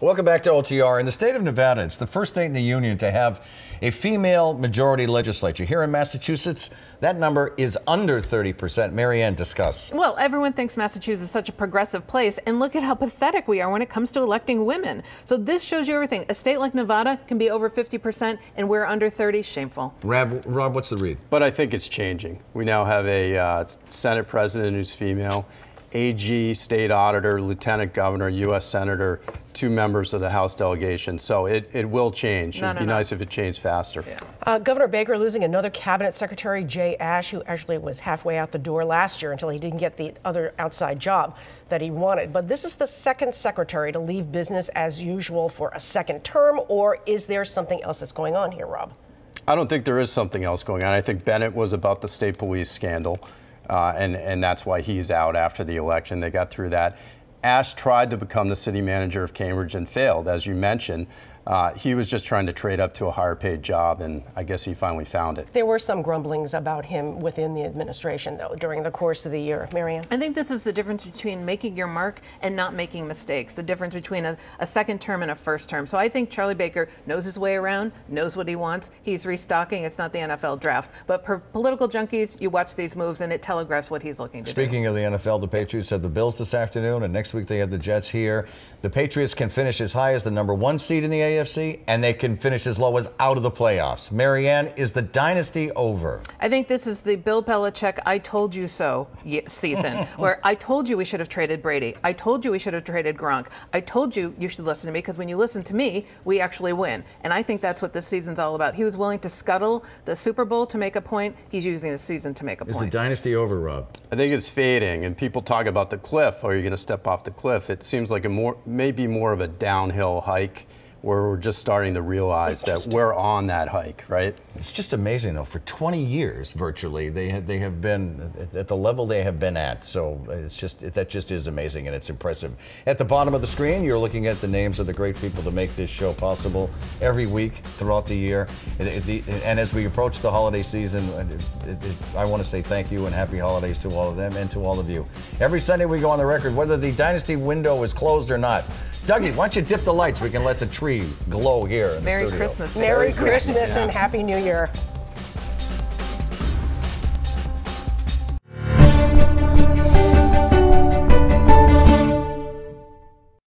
Welcome back to OTR. In the state of Nevada, it's the first state in the union to have a female majority legislature. Here in Massachusetts, that number is under 30%. Marianne, discuss. Well, everyone thinks Massachusetts is such a progressive place, and look at how pathetic we are when it comes to electing women. So this shows you everything. A state like Nevada can be over 50%, and we're under 30. Shameful. Rob, what's the read? But I think it's changing. We now have a Senate president who's female, AG, state auditor, lieutenant governor, U.S. senator, 2 members of the House delegation. So it will change. It'd be nice if it changed faster. Yeah. Governor Baker losing another cabinet secretary, Jay Ash, who actually was halfway out the door last year until he didn't get the other outside job that he wanted. But this is the second secretary to leave business as usual for a second term, or is there something else that's going on here, Rob? I don't think there is something else going on. I think Bennett was about the state police scandal. And that's why he's out after the election. They got through that. Ash tried to become the city manager of Cambridge and failed, as you mentioned. He was just trying to trade up to a higher paid job, and I guess he finally found it. There were some grumblings about him within the administration, though, during the course of the year. Marianne? I think this is the difference between making your mark and not making mistakes, the difference between a second term and a first term. So I think Charlie Baker knows his way around, knows what he wants. He's restocking. It's not the NFL draft. But for political junkies, you watch these moves, and it telegraphs what he's looking to do. Speaking of the NFL, the Patriots have the Bills this afternoon, and next week they have the Jets here. The Patriots can finish as high as the #1 seed in the AFC, and they can finish as low as out of the playoffs. Marianne, is the dynasty over? I think this is the Bill Belichick "I told you so" season, where I told you we should have traded Brady. I told you we should have traded Gronk. I told you you should listen to me, because when you listen to me, we actually win. And I think that's what this season's all about. He was willing to scuttle the Super Bowl to make a point. He's using the season to make a point. Is the dynasty over, Rob? I think it's fading, and people talk about the cliff. Are you going to step off the cliff? It seems like maybe more of a downhill hike, where we're just starting to realize that we're on that hike, right? It's just amazing, though. For 20 years, virtually, they have been at the level they have been at. So that just is amazing, and it's impressive. At the bottom of the screen, you're looking at the names of the great people to make this show possible every week throughout the year. And as we approach the holiday season, I want to say thank you and happy holidays to all of them and to all of you. Every Sunday we go on the record, whether the dynasty window is closed or not. Dougie, why don't you dip the lights? We can let the tree glow here in the studio. Merry Christmas. Merry Christmas and Happy New Year.